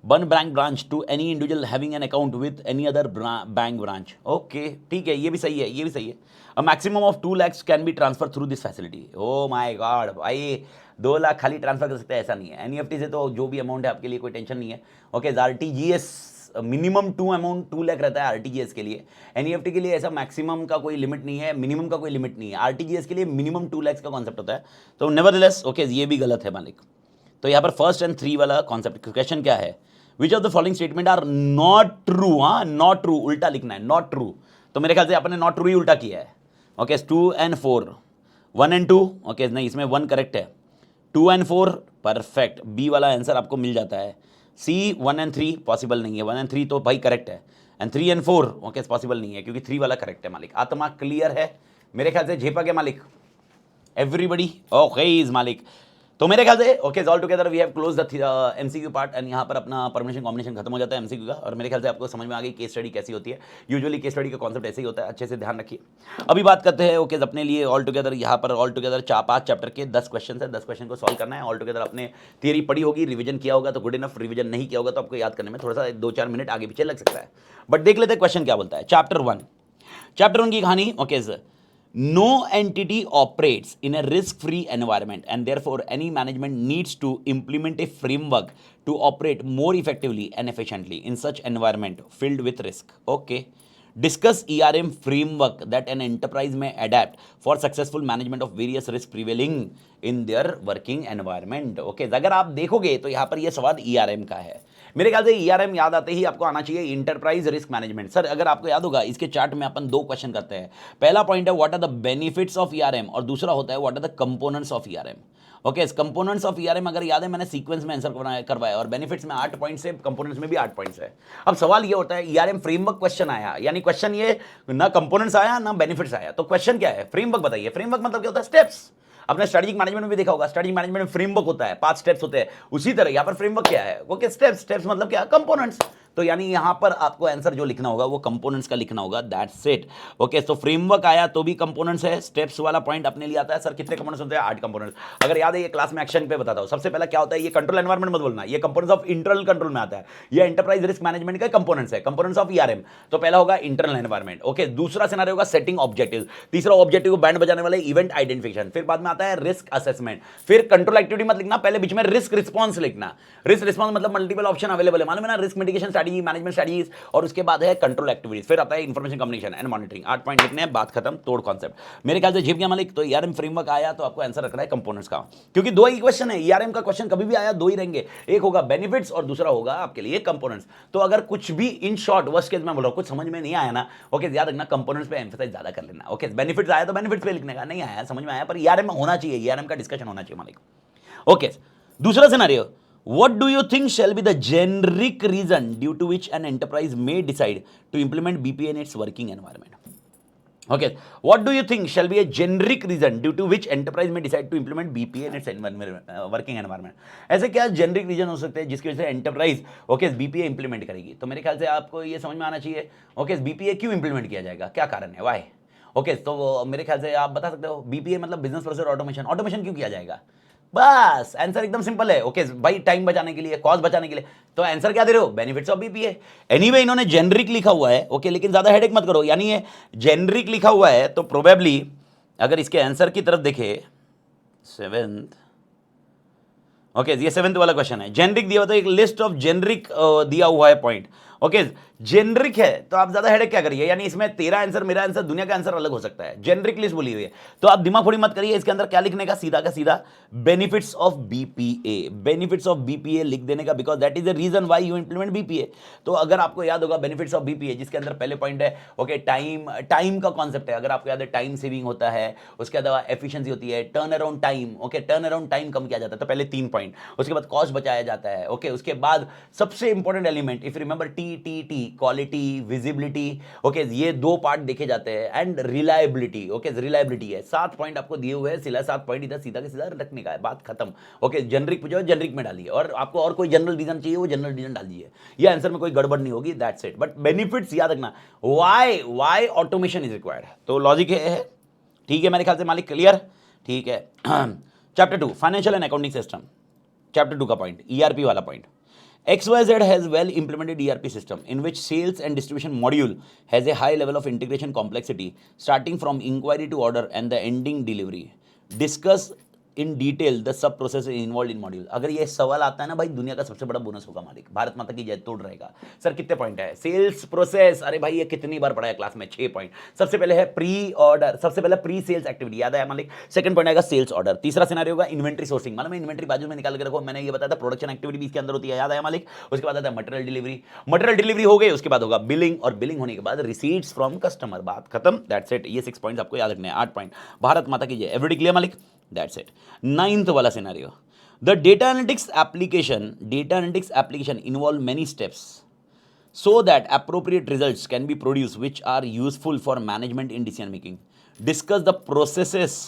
one bank branch to any individual having an account with any other bank branch. Okay ठीक है, ये भी सही है, ये भी सही है। A maximum of 2 lakhs can be transfer through this facility. O my God भाई, 2 लाख खाली ट्रांसफर कर सकते हैं ऐसा नहीं है। एनईएफटी से तो जो भी अमाउंट है आपके लिए कोई टेंशन नहीं है। ओके आरटीजीएस मिनिमम 2 लाख रहता है आरटीजीएस के लिए, एनईएफटी के लिए ऐसा मैक्सिमम का कोई लिमिट नहीं है, मिनिमम का कोई लिमिट नहीं है। आरटीजीएस के लिए मिनिमम 2 lakhs का कॉन्सेप्ट होता है, तो नेवरदलेस ओके ये भी गलत है मालिक। तो यहाँ पर फर्स्ट एंड 3 वाला कॉन्सेप्ट, क्वेश्चन क्या है, which of the following statement are not true. हाँ नॉट ट्रू उल्टा लिखना है, नॉट ट्रू, तो मेरे ख्याल से आपने नॉट ट्रू ही उल्टा किया है। ओके 2 and 4, 1 and 2, ओके नहीं इसमें 1 करेक्ट है, 2 and 4 परफेक्ट, बी वाला आंसर आपको मिल जाता है। सी 1 and 3 पॉसिबल नहीं है, 1 and 3 तो भाई करेक्ट है, एंड 3 and 4 ओके पॉसिबल नहीं है क्योंकि 3 वाला करेक्ट है मालिक। आत्मा क्लियर है मेरे ख्याल से, झेपा गया मालिक एवरीबडी, ओके इज मालिक। तो मेरे ख्याल से okay all together we have close the MCQ part, and यहाँ पर अपना परमिशन कॉम्बिनेशन खत्म हो जाता है एमसीक्यू का। और मेरे ख्याल से आपको समझ में आ गई केस स्टडी कैसी होती है। यूजुअली केस स्टडी का कॉन्सेप्ट ऐसे ही होता है, अच्छे से ध्यान रखिए। अभी बात करते हैं ओके अपने लिए ऑल टुगेदर, यहाँ पर ऑल टुगेदर 5 चैप्टर के 10 क्वेश्चन है, 10 क्वेश्चन को सॉल्व करना है। ऑल टुगेदर अपने थियरी पढ़ी होगी, रिविजन किया होगा तो गुड इनफ, रिविजन नहीं किया होगा तो आपको याद करने में थोड़ा सा 2-4 मिनट आगे पीछे लग सकता है। बट देख लेते हैं क्वेश्चन क्या बोलता है। चैप्टर 1 की कहानी, okay sir, no entity operates in a risk-free environment and therefore any management needs to implement a framework to operate more effectively and efficiently in such environment filled with risk. Okay. Discuss ERM framework that an enterprise may adapt for successful management of various risks prevailing in their working environment. Okay. अगर आप देखोगे तो यहाँ पर यह सवाल ERM का है, मेरे ख्याल से ईआरएम याद आते ही आपको आना चाहिए इंटरप्राइज रिस्क मैनेजमेंट। सर अगर आपको याद होगा इसके चार्ट में अपन 2 क्वेश्चन करते हैं। पहला पॉइंट है what are the benefits of ERM और दूसरा होता है what are the components of ERM. Okay, components of ERM अगर याद है मैंने सीक्वेंस में आंसर करवाया और बेनिफिट्स में 8 पॉइंट्स है, कंपोनेंट्स में भी 8 पॉइंट्स है। अब सवाल ये होता है ईआरएम फ्रेमवर्क क्वेश्चन आया, यानी क्वेश्चन ये ना कंपोनेंट्स आया ना बेनिफिट्स आया, तो क्वेश्चन क्या है? फ्रेमवर्क बताइए। फ्रेमवर्क मतलब क्या होता है? स्टेप्स। आपने स्ट्रेटेजिक मैनेजमेंट में भी देखा होगा, स्ट्रेटेजिक मैनेजमेंट में फ्रेमवर्क होता है, 5 स्टेप्स होते हैं। उसी तरह यहां पर फ्रेमवर्क क्या है? Okay, steps. स्टेप्स मतलब क्या? कंपोनेंट्स। तो यानी यहां पर आपको आंसर जो लिखना होगा वो कंपोनेंट्स का लिखना होगा, दैट्स इट। ओके, तो फ्रेमवर्क आया तो भी कंपोनेंट्स है, स्टेप्स वाला पॉइंट अपने लिए आता है। सर कितने कंपोनेंट्स होते हैं? 8 कंपोनेंट्स। अगर याद है ये क्लास में एक्शन पे बताता हूं। सबसे पहला क्या होता है? ये कंट्रोल एनवायरनमेंट मत बोलना, ये कंपोनेंट्स ऑफ इंटरनल कंट्रोल में आता है। ये एंटरप्राइज रिस्क मैनेजमेंट का कंपोनेंट्स है, कंपोनेंट्स ऑफ ईआरएम। तो पहला होगा इंटरनल एनवायरनमेंट। ओके, दूसरा सिनेरियो होगा सेटिंग ऑब्जेक्टिव, तीसरा ऑब्जेक्टिव को बैंड बजाने वाले इवेंट आइडेंटिफिकेशन, फिर बाद में आता है रिस्क असेसमेंट, फिर कंट्रोल एक्टिविटी मत लिखना, पहले बीच में रिस्क रिस्पांस लिखना। रिस्क रिस्पांस मतलब मल्टीपल ऑप्शन अवेलेबल है, मालूम है ना? Risk mitigation strategy, management strategies, और उसके बाद है कंट्रोल एक्टिविटीज, फिर आता है information communication and monitoring. 8 point लिखने हैं, बात खत्म, तोड़ कॉन्सेप्ट। मेरे ख्याल से जीव गया मालिक। तो ईआरएम फ्रेमवर्क आया तो आपको आंसर रखना है कंपोनेंट्स का, क्योंकि 2 ही क्वेश्चन है। ईआरएम का क्वेश्चन कभी भी आया 2 ही रहेंगे, एक होगा बेनिफिट्स और दूसरा होगा आपके लिए कंपोनेंट्स। तो अगर कुछ भी इन शॉर्ट वर्स्ट केस में बोल रहा हूं कुछ समझ में नहीं आया ना, ओके, याद रखना कंपोनेंट्स पे एम्फसाइज ज्यादा कर लेना। ओके, बेनिफिट्स आया तो बेनिफिट्स पे लिखने का, नहीं आया समझ में आया पर ईआरएम में होना चाहिए, ईआरएम का डिस्कशन होना चाहिए मालिक। ओके, दूसरा scenario, what do you think shall be the generic reason due to which an enterprise may decide to implement BPA in its working environment? Okay, what do you think shall be a generic reason due to which enterprise may decide to implement BPA in its working environment? ऐसे क्या generic reason हो सकते हैं जिसकी वजह से enterprise okay BPA implement करेगी? तो मेरे ख्याल से आपको ये समझ में आना चाहिए, ओके, बीपीए क्यों इंप्लीमेंट किया जाएगा, क्या कारण है, वाई? ओके, तो मेरे ख्याल से आप बता सकते हो बीपीए मतलब बिजनेस प्रोसेस ऑटोमेशन। ऑटोमेशन क्यों किया जाएगा? बस आंसर एकदम सिंपल है। ओके भाई, टाइम बचाने के लिए, कॉस्ट बचाने के लिए। तो आंसर क्या दे रहे हो? Benefits of BPA. एनीवे इन्होंने जेनरिक लिखा हुआ है, ओके, लेकिन ज्यादा हेडेक मत करो, यानी ये जेनरिक लिखा हुआ है तो प्रोबेबली अगर इसके आंसर की तरफ देखे 7th, ओके, ये 7th वाला क्वेश्चन है, जेनरिक दिया हुआ तो एक लिस्ट ऑफ जेनरिक दिया हुआ है पॉइंट। ओके, जेनरिक है तो आप ज्यादा हेडेक क्या करिए, यानी इसमें तेरा आंसर मेरा आंसर दुनिया का आंसर अलग हो सकता है, जेनरिक लिस्ट बोली हुई है। तो आप दिमाग फोड़ी मत करिए, इसके अंदर क्या लिखने का, सीधा का सीधा benefits of BPA, benefits of BPA लिख देने का, because that is the reason why you implement BPA. तो अगर आपको याद होगा बेनिफिट्स ऑफ बीपीए, जिसके अंदर पहले पॉइंट है ओके टाइम का कॉन्सेप्ट है। अगर आपको याद है टाइम सेविंग होता है, उसके अलावा एफिशिएंसी होती है, turn around time, okay, turn around time कम किया जाता है। तो पहले 3 पॉइंट, उसके बाद कॉस्ट बचाया जाता है, ओके, उसके बाद सबसे important element if remember T quality, visibility, okay, ये 2 पार्ट देखे जाते हैं, एंड रिलायबिलिटी, ओके, रिलायबिलिटी है। 7 पॉइंट आपको दिए हुए हैं, सिला 7 पॉइंट इधर सीधा के सीधा रखने का है, बात खत्म। ओके, जेनरिक पूछो जेनरिक में डालिए, और आपको और कोई जनरल रीजन चाहिए वो जनरल रीजन डाल दीजिए, ये आंसर में कोई गड़बड़ नहीं होगी, दैट्स इट। बट बेनिफिट्स याद रखना, व्हाई ऑटोमेशन इज रिक्वायर्ड, तो लॉजिक है, ठीक है मेरे ख्याल से मालिक, क्लियर, ठीक है। Chapter 2 financial and accounting system, chapter 2 का पॉइंट, ईआरपी वाला point. XYZ has well implemented ERP system in which sales and distribution module has a high level of integration complexity starting from inquiry to order and the ending delivery. Discuss in detail the sub process involve in module. अगर ये सवाल आता है ना भाई, दुनिया का सबसे बड़ा बोनस होगा मालिक, भारत माता की जय, तोड़ रहेगा। सर कितने पॉइंट है? सेल्स प्रोसेस, अरे भाई ये कितनी बार पढ़ा है क्लास में, 6 पॉइंट। सबसे पहले है प्री ऑर्डर, सबसे पहले प्री सेल्स एक्टिविटी, याद है मालिक। सेकंड पॉइंट आएगा सेल्स ऑर्डर। तीसरा सिनेरियो होगा इन्वेंट्री सोर्सिंग, मालूम है इन्वेंट्री बाजू में निकाल के रखो, मैंने ये बताया था प्रोडक्शन एक्टिविटी भी इसके अंदर होती है, याद है मालिक। उसके बाद आता है मटेरियल डिलीवरी, मटेरियल डिलीवरी हो गई, उसके बाद होगा बिलिंग, और बिलिंग होने के बाद रिसीट्स फ्रॉम कस्टमर, बात खत्म, दैट्स इट। ये 6 पॉइंट्स आपको याद रखने हैं, 8 पॉइंट। भारत माता की जय, एवरीबॉडी क्लियर मालिक, दैट्स इट। 9th वाला scenario, the data analytics application involve many steps so that appropriate results can be produced which are useful for management in decision making. Discuss the processes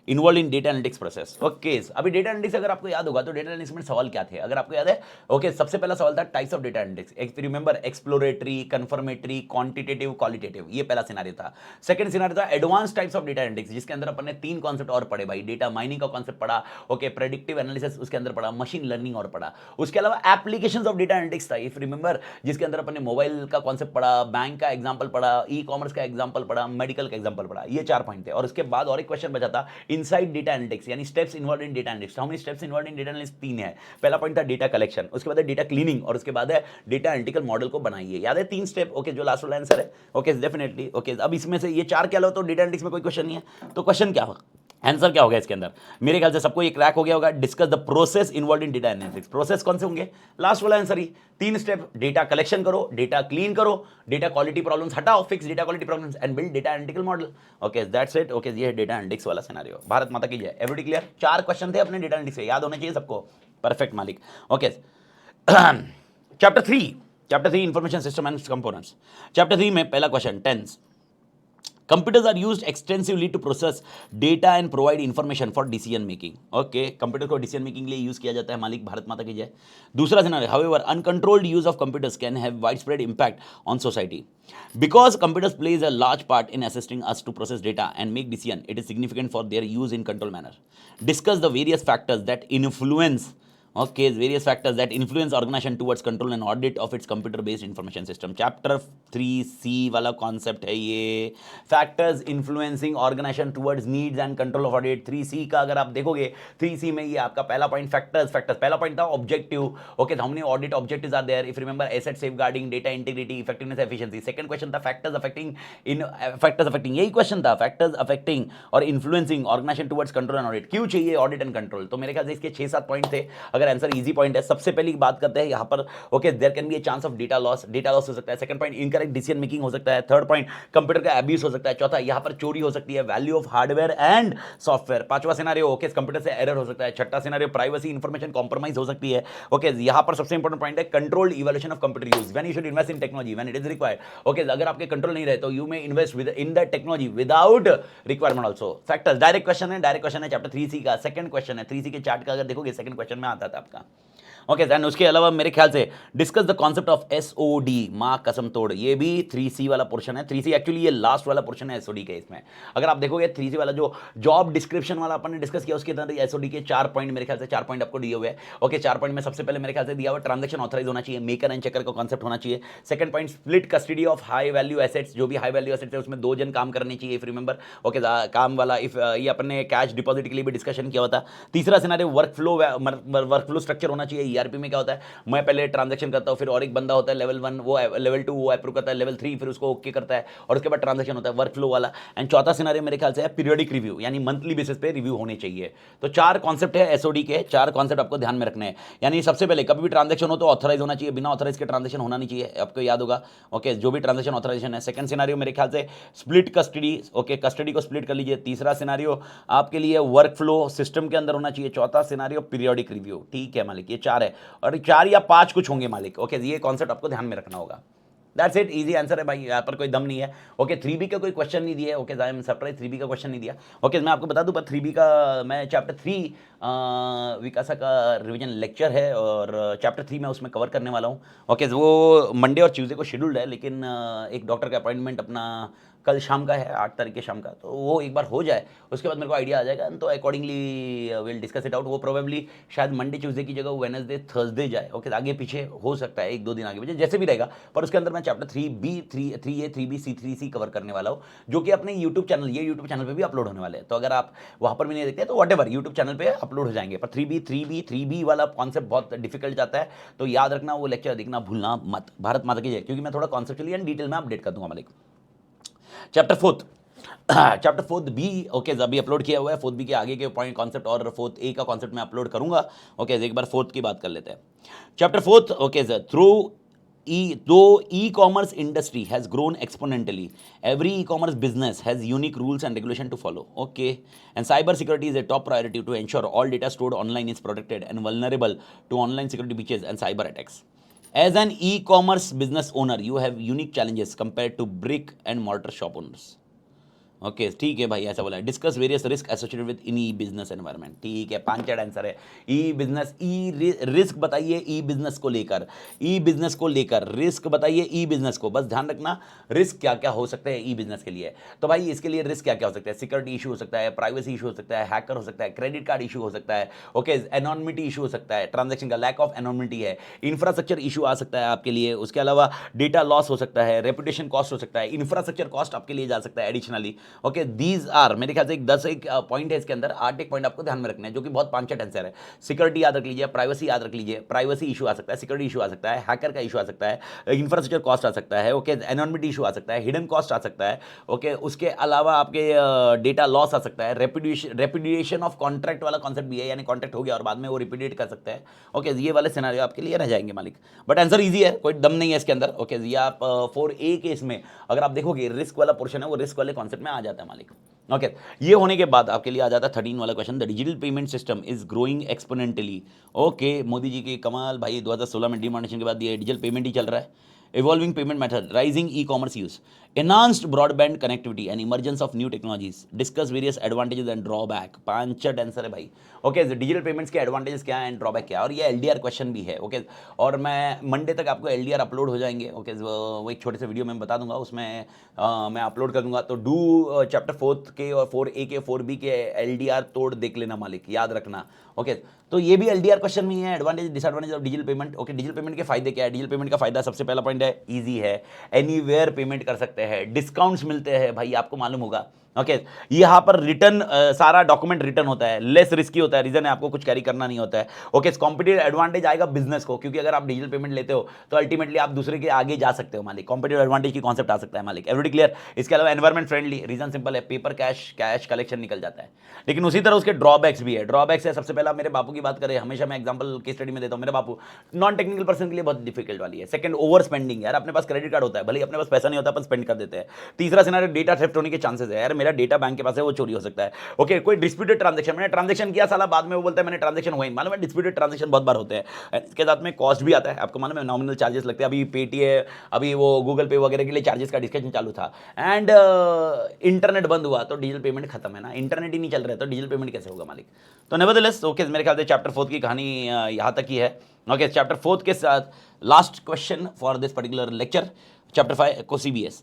involve in data analytics process. Okay, अभी data analytics अगर आपको याद होगा तो data analytics में सवाल क्या थे, अगर आपको याद है, ओके, सबसे पहला सवाल था टाइप्स ऑफ डेटा एनालिटिक्स। एक remember exploratory, confirmatory, quantitative, qualitative, ये पहला सिनेरियो था। सेकंड सिनेरियो था advance types of data analytics, जिसके अंदर अपन ने 3 कॉन्सेप्ट और पढ़े भाई, डेटा माइनिंग का कॉन्सेप्ट पढ़ा, ओके, प्रेडिक्टिव एनालिसिस उसके अंदर पढ़ा, मशीन लर्निंग और पढ़ा। उसके अलावा एप्लीकेशंस ऑफ डेटा एनालिटिक्स था, इफ रिमेंबर, जिसके अंदर अपन ने मोबाइल का कॉन्सेप्ट पढ़ा, बैंक का एग्जांपल पढ़ा, ई कॉमर्स का एग्जांपल पढ़ा, मेडिकल का एग्जांपल पढ़ा। ये 4 पॉइंट थे। और उसके बाद और एक क्वेश्चन बचा था इनसाइड डेटा एनालिटिक्स, यानी steps involved in data analytics. How many steps involved in data analytics? 3 है। पहला पॉइंट था डेटा कलेक्शन, उसके बाद है डेटा क्लीनिंग, और उसके बाद है डेटा एनालिटिकल मॉडल को बनाइए। याद है 3 स्टेप, ओके, जो लास्ट वाला आंसर है, ओके, डेफिनेटली। ओके, अब इसमें से ये 4 क्या लो तो डेटा एनालिटिक्स में कोई क्वेश्चन नहीं है, तो क्वेश्चन क्या होगा? आंसर क्या होगा इसके अंदर? मेरे ख्याल से सबको ये क्रैक हो गया होगा। Discuss the process involve in data analytics. Process कौन से होंगे? लास्ट वाला आंसर ही, 3 स्टेप, डेटा कलेक्शन करो, डेटा क्लीन करो, डेटा क्वालिटी प्रॉब्लम्स हटाओ, fix data quality problems and build data analytical model. Okay that's it. Okay ये है data analytics वाला सिनेरियो। भारत माता की जय। Everybody clear? 4 क्वेश्चन थे अपने डेटा एनालिटिक्स के, याद होने चाहिए सबको। परफेक्ट मालिक। Okay chapter 3 information system and components. Chapter 3 में पहला question, tense. Computers are used extensively to process data and provide information for decision making. Okay, computer को डिसीजन मेकिंग के लिए यूज किया जाता है मालिक। भारत माता की जय। दूसरा scenario, however, uncontrolled use of computers can have widespread impact on society. Because computers plays a large part in assisting us to process data and make decision, it is significant for their use in control manner. Discuss the various factors that influence various factors that influence organization towards control and audit of its computer based information system. Chapter 3C वाला concept है ये, factors influencing organisation towards needs and control of audit. 3C का अगर आप देखोगे, 3C में ये आपका पहला पॉइंट फैक्टर्स, पहला पॉइंट था objective. Okay, how many audit objectives are there? If remember, asset safeguarding, data integrity, effectiveness, efficiency. Second question था फैक्टर्स अफेक्टिंग यही क्वेश्चन था, फैक्टर्स अफेक्टिंग और influencing organisation towards control and audit. क्यों चाहिए audit and control? तो मेरे ख्याल से इसके 6-7 पॉइंट थे। अगर आंसर इजी पॉइंट है, सबसे पहली बात करते हैं यहां पर। Okay, there can be a chance of data loss हो सकता है। Second point, incorrect decision making हो सकता है। थर्ड पॉइंट, कंप्यूटर का अब्यूज हो सकता है। चौथा, यहां पर चोरी हो सकती है, value of hardware and software. पांचवा सिनेरियो, ओके, कंप्यूटर से एरर हो सकता है। छठा सिनेरियो, प्राइवेसी इंफॉर्मेशन कॉम्प्रोमाइज हो सकती है। ओके, यहां पर सबसे इंपॉर्टेंट पॉइंट है controlled evolution of computer use, when you should invest in technology when it is required. Okay, अगर आपके कंट्रोल नहीं रहे तो you may invest with in the technology without requirement also. Factors, direct question है chapter 3C का। Second question है 3C के chart का, अगर देखोगे सेकंड क्वेश्चन में आता था आपका। ओके देन उसके अलावा मेरे ख्याल से discuss the concept of SOD, माँ कसम तोड़, ये भी 3C वाला पोर्शन है। 3C एक्चुअली ये लास्ट वाला पोर्शन है SOD के। इसमें अगर आप देखोगे 3C वाला जो जॉब डिस्क्रिप्शन वाला अपन ने डिस्कस किया, उसके अंदर SOD के 4 पॉइंट, मेरे ख्याल से 4 पॉइंट आपको दिए हुए हैं। ओके, 4 पॉइंट में सबसे पहले मेरे ख्याल से दिया हुआ ट्रांजेक्शन ऑथराइज होना चाहिए, मेकर एंड चेकर का कॉन्सेप्ट होना चाहिए। Second point, split custody of high value assets, जो भी हाई वैल्यू एसेट्स है उसमें 2 जन काम करने चाहिए, इफ रिमेंबर। ओके, काम वाला इफ ये अपन ने कैश डिपॉजिट के लिए भी डिस्कशन किया हुआ था। तीसरा सिनेरियो, वर्क फ्लो स्ट्रक्चर होना चाहिए। ERP में क्या होता है, मैं पहले ट्रांजैक्शन करता हूं, फिर और एक बंदा होता है लेवल 1, वो लेवल 2 वो अप्रूव करता है, लेवल 3 फिर उसको ओके करता है, और उसके बाद ट्रांजैक्शन होता है, वर्क फ्लो वाला। एंड चौथा सिनेरियो मेरे ख्याल से है पीरियोडिक रिव्यू, यानी मंथली बेसिस पे रिव्यू होने चाहिए। तो 4 कॉन्सेप्ट है SOD के, 4 कॉन्सेप्ट आपको ध्यान में रखने हैं। यानी सबसे पहले कभी भी ट्रांजैक्शन हो तो ऑथराइज होना चाहिए, बिना ऑथराइज के ट्रांजैक्शन होना नहीं चाहिए, आपको याद होगा। ओके, जो भी ट्रांजैक्शन ऑथराइजेशन है। सेकंड सिनेरियो मेरे ख्याल से स्प्लिट कस्टडी, ओके, कस्टडी को स्प्लिट कर लीजिए। तीसरा सिनेरियो आपके लिए वर्क फ्लो सिस्टम के अंदर होना चाहिए। चौथा सिनेरियो पीरियोडिक रिव्यू। ठीक है मालिक, ये 4 है, और 4 या 5 कुछ होंगे मालिक। ओके, ये कॉन्सेप्ट आपको ध्यान में रखना होगा। दैट्स इट, इजी आंसर है भाई, यहाँ पर कोई दम नहीं है। ओके, 3B का कोई क्वेश्चन नहीं दिया है। Okay, I am surprise 3B का क्वेश्चन नहीं दिया। ओके, मैं आपको बता दूं, पर 3B का मैं चैप्टर 3 विकासा का रिवीजन लेक्चर है, और चैप्टर 3 मैं उसमें कवर करने वाला हूँ। ओके, वो मंडे और ट्यूसडे को शेड्यूल्ड है, लेकिन एक डॉक्टर का अपॉइंटमेंट अपना कल शाम का है, 8 तारीख के शाम का, तो वो एक बार हो जाए उसके बाद मेरे को आइडिया आ जाएगा, तो accordingly will discuss it out. वो प्रोबेबली शायद मंडे ट्यूसडे की जगह वेडनेसडे थर्सडे जाए। ओके, आगे पीछे हो सकता है, 1-2 दिन आगे पीछे जैसे भी रहेगा, पर उसके अंदर मैं chapter 3B, 3A, 3B, C3C cover करने वाला हूँ, जो कि अपने यूट्यूब चैनल पे भी अपलोड होने वाले हैं। तो अगर आप वहाँ पर भी नहीं देखते तो व्हाटएवर यूट्यूब चैनल पे अपलोड हो जाएंगे। पर 3B वाला कॉन्सेप्ट बहुत डिफिकल्ट जाता है, तो याद रखना, वो लेक्चर देखना भूलना मत। भारत माता की जय, क्योंकि मैं थोड़ा कॉन्सेप्चुअली एंड डिटेल में अपडेट कर दूंगा मालिक। चैप्टर 4 B, ओके, अभी अपलोड किया हुआ है। 4B के आगे के पॉइंट कॉन्सेप्ट और 4A का कॉन्सेप्ट मैं अपलोड करूंगा। ओके, एक बार 4th की बात कर लेते हैं। Chapter 4, okay sir, though e-commerce industry has grown exponentially, every e-commerce business has unique rules and regulation to follow. Okay, and cyber security is a top priority to ensure all data stored online is protected and vulnerable to online security breaches and cyber attacks. As an e-commerce business owner, you have unique challenges compared to brick and mortar shop owners. Okay, ठीक है भाई, ऐसा बोला है। Discuss various risk associated with in E business environment. ठीक है, 5 answer है। ई business, risk बताइए ई बिजनेस को लेकर, रिस्क बताइए ई बिजनेस को। बस ध्यान रखना रिस्क क्या क्या हो सकते हैं ई बिजनेस के लिए। तो भाई इसके लिए रिस्क क्या क्या हो सकता है? सिक्योरिटी इशू हो सकता है, प्राइवेसी इशू हो सकता है, हैकर हो सकता है, क्रेडिट कार्ड इशू हो सकता है, ओके, एनोनिमिटी इशू हो सकता है, ट्रांजेक्शन का लैक ऑफ एनोनिमिटी है, इंफ्रास्ट्रक्चर इशू आ सकता है आपके लिए, उसके अलावा डेटा लॉस हो सकता है, रेपुटेशन कॉस्ट हो सकता है, इंफ्रास्ट्रक्चर कॉस्ट आपके लिए जा सकता है एडिशनली। ओके दीज आर मेरे ख्याल से एक 10 एक पॉइंट है इसके अंदर, 8 एक पॉइंट आपको ध्यान में रखना है जो कि बहुत 5-6 आंसर है। सिक्योरिटी याद रख लीजिए, प्राइवेसी याद रख लीजिए, प्राइवेसी इशू आ सकता है, सिक्योरिटी इशू आ सकता है, हैकर का इशू आ सकता है, इंफ्रास्ट्रक्चर कॉस्ट आ सकता है, ओके एनॉनिमिटी इशू आ सकता है, हिडन कॉस्ट आ सकता है, ओके उसके अलावा आपके डेटा लॉस आ सकता है, रेपुडिएशन ऑफ कॉन्ट्रैक्ट वाला कॉन्सेप्ट भी है, यानी कॉन्ट्रैक्ट हो गया और बाद में वो रिपीडिएट कर सकता है। ओके ये वाले सिनेरियो आपके लिए रह जाएंगे मालिक, बट आंसर ईजी है, कोई दम नहीं है इसके अंदर। ओके ये आप 4A के इसमें अगर आप देखोगे रिस्क वाला पोर्शन है वो रिस्क वाले कॉन्सेप्ट में आ जाता है मालिक। ओके ये होने के बाद आपके लिए आ जाता है 13 वाला question, the digital payment system is growing exponentially. Okay Modi ji के कमाल भाई, 2016 में डिमोनेटाइजेशन के बाद ये डिजिटल पेमेंट ही चल रहा है। evolving payment method, rising e-commerce use, enhanced broadband connectivity and emergence of new technologies, discuss various advantages and drawback। 5 answer है भाई। ओके डिजिटल पेमेंट्स के एडवांटेजेस क्या हैं, ड्रॉबैक क्या है, और ये एलडीआर क्वेश्चन भी है। ओके और मैं मंडे तक आपको एलडीआर अपलोड हो जाएंगे। ओके वो एक छोटे से वीडियो में बता दूंगा, उसमें मैं अपलोड कर दूंगा। तो डू चैप्टर 4 के और 4A के 4B के एलडीआर तोड़ देख लेना मालिक, याद रखना। ओके तो ये भी एलडीआर क्वेश्चन में है, advantage disadvantage of digital payment. Okay digital payment के फायदे क्या है, डिजिटल पेमेंट का फायदा सबसे पहला पॉइंट है इजी है, एनीवेयर पेमेंट कर सकते हैं, डिस्काउंट्स मिलते हैं भाई, आपको मालूम होगा। ओके यहाँ पर रिटर्न सारा डॉक्यूमेंट रिटर्न होता है, लेस रिस्की होता है, रीजन है आपको कुछ कैरी करना नहीं होता है। ओके कॉम्पिटिटिव एडवांटेज आएगा बिजनेस को, क्योंकि अगर आप डिजिटल पेमेंट लेते हो तो अल्टीमेटली आप दूसरे के आगे जा सकते हो मालिक, कॉम्पिटिटिव एडवांटेज की कॉन्सेप्ट आ सकता है मालिक। Everybody clear. इसके अलावा एनवायरमेंट फ्रेंडली, रीजन सिंपल है, पेपर कैश कलेक्शन निकल जाता है, लेकिन उसी तरह उसके ड्रॉबैक्स भी है। ड्रॉबैक्स है सबसे पहला, मेरे बापू की बात करें, हमेशा मैं एग्जांपल केस स्टडी में देता हूं, मेरे बापू नॉन टेक्निकल पर्सन के लिए बहुत डिफिकल्ट वाली है। सेकंड ओवर स्पेंडिंग, यार अपने पास क्रेडिट कार्ड होता है, भले अपने पास पैसा नहीं होता अपन स्पेंड कर देते हैं। तीसरा सिनेरियो डेटा थेफ्ट होने के चांसेस है, यार मेरा डेटा बैंक के पास है वो चोरी हो सकता है। ओके कोई डिस्प्यूटेड ट्रांजैक्शन, मैंने ट्रांजैक्शन किया साला, बाद में वो बोलता है मैंने ट्रांजैक्शन हुआ ही, मालूम है डिस्प्यूटेड ट्रांजैक्शन बहुत बार होते हैं। इसके साथ में कॉस्ट भी आता है, आपको मालूम है नॉमिनल चार्जेस लगते हैं। अभी पेटीएम, अभी वो गूगल पे वगैरह के लिए चार्जेस का डिस्कशन चालू था, एंड इंटरनेट बंद हुआ तो डिजिटल पेमेंट खत्म है ना, इंटरनेट ही नहीं चल रहा है तो डिजिटल पेमेंट कैसे होगा मालिक। तो नेवरदलेस ओके मेरे ख्याल से चैप्टर 4 की कहानी यहाँ तक ही है। ओके चैप्टर 4 के साथ last question for this particular lecture, chapter 5 को CBS।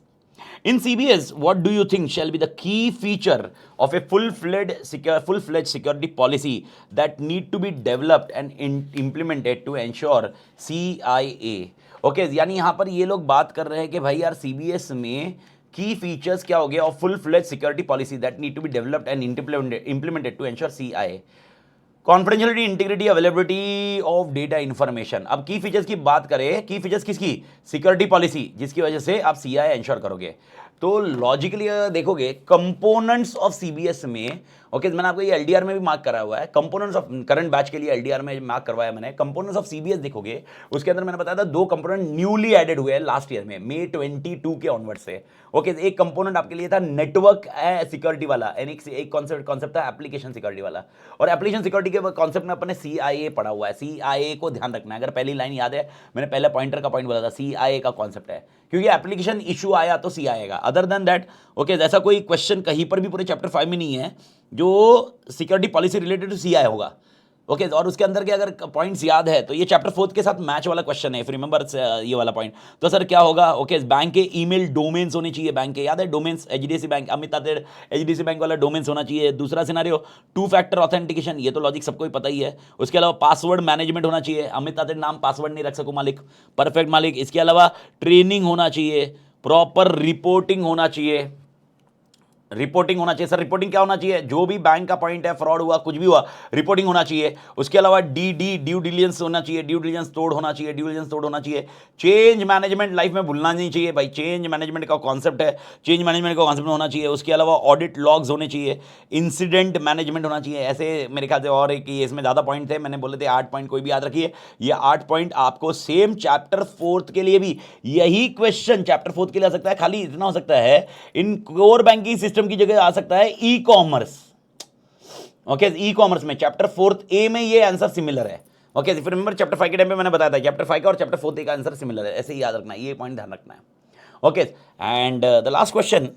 In CBS, what do you think shall be the key feature of a full-fledged security policy that need to be developed and implemented to ensure CIA? Okay, यानी यहाँ पर ये लोग बात कर रहे हैं कि भाई यार CBS में की फीचर्स क्या हो गया और full fledge security policy that need to be developed and implemented to ensure CIA। Confidentiality, integrity, availability of data information. अब की फीचर्स की बात करें, की फीचर्स किसकी, सिक्योरिटी पॉलिसी, जिसकी वजह से आप CIA एंश्योर करोगे। तो लॉजिकली देखोगे कंपोनेंट्स ऑफ CBS में, ओके मैंने आपको ये एलडीआर में भी मार्क करा हुआ है, कंपोनेंट्स ऑफ करंट बैच के लिए एलडीआर में मार्क करवाया मैंने। कंपोनेंट्स ऑफ CBS देखोगे उसके अंदर मैंने बताया था 2 कंपोनेंट न्यूली एडेड हुए हैं लास्ट ईयर में, May 22 के ऑनवर्ड से। ओके एक कंपोनेंट आपके लिए था नेटवर्क सिक्योरिटी वाला, एक कॉन्सेप्ट था एप्लीकेशन सिक्योरिटी वाला, और एप्लीकेशन सिक्योरिटी के कॉन्सेप्ट में अपने CIA पढ़ा हुआ है। CIA को ध्यान रखना है, अगर पहली लाइन याद है मैंने पहले पॉइंटर का पॉइंट बोला था, CIA का कॉन्सेप्ट है, क्योंकि एप्लीकेशन इशू आया तो CIA आएगा। अदर देन दैट ओके ऐसा कोई क्वेश्चन कहीं पर भी पूरे चैप्टर 5 में नहीं है जो security policy related to CIA होगा। ओके और उसके अंदर के अगर पॉइंट्स याद है तो ये चैप्टर 4 के साथ मैच वाला क्वेश्चन है, इफ रिमेंबर ये वाला पॉइंट। तो सर क्या होगा, ओके बैंक के ईमेल डोमेन्स होने चाहिए, बैंक के याद है domains, HDFC bank, Amit Tated HDFC bank वाला डोमेन्स होना चाहिए। दूसरा सिनारियो 2 फैक्टर ऑथेंटिकेशन, ये तो लॉजिक सबको ही पता ही है। उसके अलावा पासवर्ड मैनेजमेंट होना चाहिए, अमित तातेड़ नाम पासवर्ड नहीं रख सको मालिक, परफेक्ट मालिक। इसके अलावा ट्रेनिंग होना चाहिए, प्रॉपर रिपोर्टिंग होना चाहिए, रिपोर्टिंग होना चाहिए। सर रिपोर्टिंग क्या होना चाहिए, जो भी बैंक का पॉइंट है, फ्रॉड हुआ कुछ भी हुआ रिपोर्टिंग होना चाहिए। उसके अलावा ड्यू डिलिजेंस होना चाहिए, ड्यू डिलिजेंस तोड़ होना चाहिए, ड्यू डिलिजेंस तोड़ होना चाहिए। चेंज मैनेजमेंट लाइफ में भूलना नहीं चाहिए भाई, चेंज मैनेजमेंट का कॉन्सेप्ट है, चेंज मैनेजमेंट का कॉन्सेप्ट होना चाहिए। उसके अलावा ऑडिट लॉग्स होने चाहिए, इंसिडेंट मैनेजमेंट होना चाहिए। ऐसे मेरे ख्याल से और एक इसमें ज़्यादा पॉइंट थे, मैंने बोले थे 8 पॉइंट, कोई भी याद रखिए। ये 8 पॉइंट आपको सेम चैप्टर 4 के लिए भी यही क्वेश्चन चैप्टर 4 के लिए आ सकता है, खाली इतना हो सकता है इन कोर बैंकिंग सिस्टम की जगह आ सकता है e commerce. Okay e commerce में चैप्टर 4A में ये आंसर सिमिलर है। ओके फिर रिमेंबर चैप्टर 5 के टाइम पे मैंने बताया था चैप्टर 5 का और चैप्टर 4A का आंसर सिमिलर है, ऐसे ही याद रखना है, ये पॉइंट ध्यान रखना है। Okay and the last question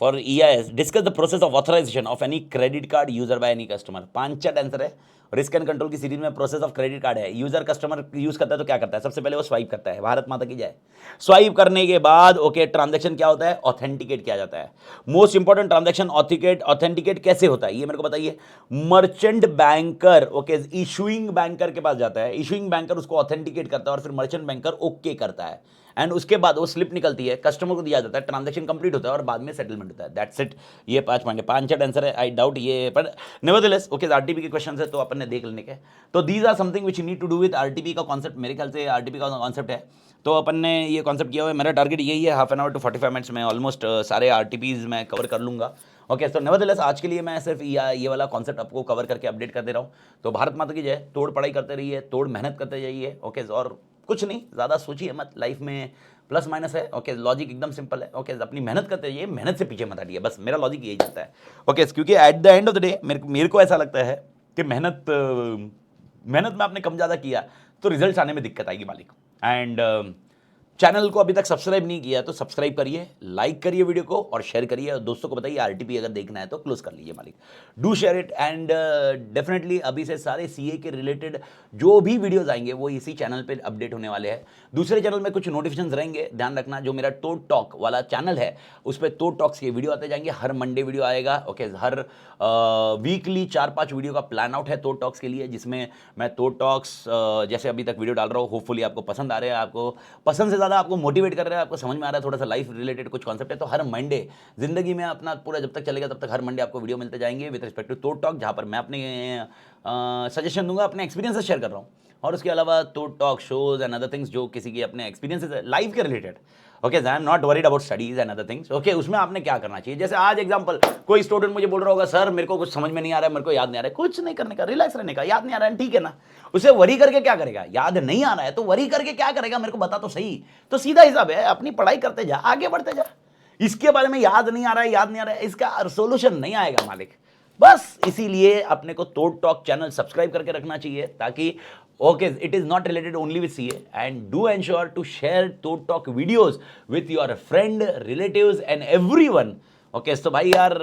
for EIS, discuss the process of authorisation of any credit card user by any customer. 5 answer है, रिस्क एंड कंट्रोल की सीरीज में प्रोसेस ऑफ क्रेडिट कार्ड है। यूजर कस्टमर यूज करता है तो क्या करता है, सबसे पहले वो स्वाइप करता है, भारत माता की जय। स्वाइप करने के बाद ओके ट्रांजैक्शन क्या होता है, ऑथेंटिकेट किया जाता है। मोस्ट इंपॉर्टेंट ट्रांजैक्शन ऑथेंटिकेट कैसे होता है ये मेरे को बताइए। Merchant banker okay issuing banker के पास जाता है, इशूइंग बैंकर उसको ऑथेंटिकेट करता है और फिर मर्चेंट बैंकर ओके करता है। एंड उसके बाद वो स्लिप निकलती है, कस्टमर को दिया जाता है, ट्रांजेक्शन कंप्लीट होता है और बाद में सेटलमेंट होता है। That's it. ये 5 पॉइंट है, 5 आंसर है। आई डाउट ये, पर नेवरदलेस ओके आरटीपी के क्वेश्चन है तो अपन ने देख लेने के। तो these are something which you need to do with RTP का कॉन्सेप्ट। मेरे ख्याल से आरटीपी का कॉन्सेप्ट है तो अपन ने ये कॉन्सेप्ट किया हुआ है। मेरा टारगेट यही है, half an hour to 45 minutes में ऑलमोस्ट सारे आरटीपीज मैं कवर कर लूँगा। ओके तो नेवरदलेस आज के लिए मैं सिर्फ ये वाला कॉन्सेप्ट आपको कवर करके अपडेट कर दे रहा हूँ। तो भारत माता की जय। तोड़ पढ़ाई करते रहिए, तोड़ मेहनत करते जाइए। ओके और कुछ नहीं, ज़्यादा सोचिए मत, लाइफ में प्लस माइनस है। ओके लॉजिक एकदम सिंपल है। ओके अपनी मेहनत करते रहिए, मेहनत से पीछे मत हटिए, बस मेरा लॉजिक यही जाता है। ओके क्योंकि at the end of the day मेरे को ऐसा लगता है कि मेहनत में आपने कम ज़्यादा किया तो रिजल्ट आने में दिक्कत आएगी मालिक। एंड चैनल को अभी तक सब्सक्राइब नहीं किया तो सब्सक्राइब करिए, लाइक करिए वीडियो को और शेयर करिए, और दोस्तों को बताइए आरटीपी अगर देखना है तो क्लोज कर लीजिए मालिक। Do share it. And definitely अभी से सारे सीए के रिलेटेड जो भी वीडियोस आएंगे वो इसी चैनल पे अपडेट होने वाले हैं। दूसरे चैनल में कुछ नोटिफिकेशंस रहेंगे, ध्यान रखना। जो मेरा टोट टॉक वाला चैनल है उस पर टोट टॉक्स के वीडियो आते जाएंगे, हर मंडे वीडियो आएगा। ओके हर वीकली 4-5 वीडियो का प्लान आउट है टोट टॉक्स के लिए, जिसमें मैं टोट टॉक्स जैसे अभी तक वीडियो डाल रहा हूँ, होपफुली आपको पसंद आ रहे हैं, आपको पसंद से ज़्यादा आपको मोटिवेट कर रहा है, आपको समझ में आ रहा है, थोड़ा सा लाइफ रिलेटेड कुछ कॉन्सेप्ट है। तो हर मंडे जिंदगी में अपना पूरा जब तक चलेगा तब तक हर मंडे आपको वीडियो मिलते जाएंगे with respect to tot talk, जहाँ पर मैं अपने सजेशन दूंगा, अपने एक्सपीरियंसेस शेयर कर रहा हूँ। और उसके अलावा tot talk shows and other things जो किसी की अपने एक्सपीरियंसेस है लाइफ के रिलेटेड। Okay I am not worried about studies and other things. Okay उसमें आपने क्या करना चाहिए, जैसे आज एग्जांपल कोई स्टूडेंट मुझे बोल रहा होगा सर मेरे को कुछ समझ में नहीं आ रहा है, मेरे को याद नहीं आ रहा है। कुछ नहीं करने का, रिलैक्स रहने का। याद नहीं आ रहा है ठीक है ना, उसे वरी करके क्या करेगा। याद नहीं आ रहा है तो वरी करके क्या करेगा, मेरे को बता तो सही। तो सीधा हिसाब है, अपनी पढ़ाई करते जा, आगे बढ़ते जा। इसके बारे में याद नहीं आ रहा है, याद नहीं आ रहा है, इसका सोल्यूशन नहीं आएगा मालिक। बस इसीलिए अपने को टोट टॉक चैनल सब्सक्राइब करके रखना चाहिए, ताकि okay it is not related only with CA, and do ensure to share tot talk videos with your friend, relatives and everyone. Okay तो भाई यार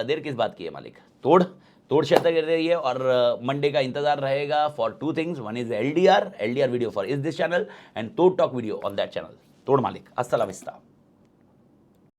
देर किस बात की है मालिक, तोड़ शेयर कर रही है। और मंडे का इंतजार रहेगा for 2 things, one is LDR video for इस this channel and tot talk video on that channel. तोड़ मालिक, अस्सलाम वालेकुम।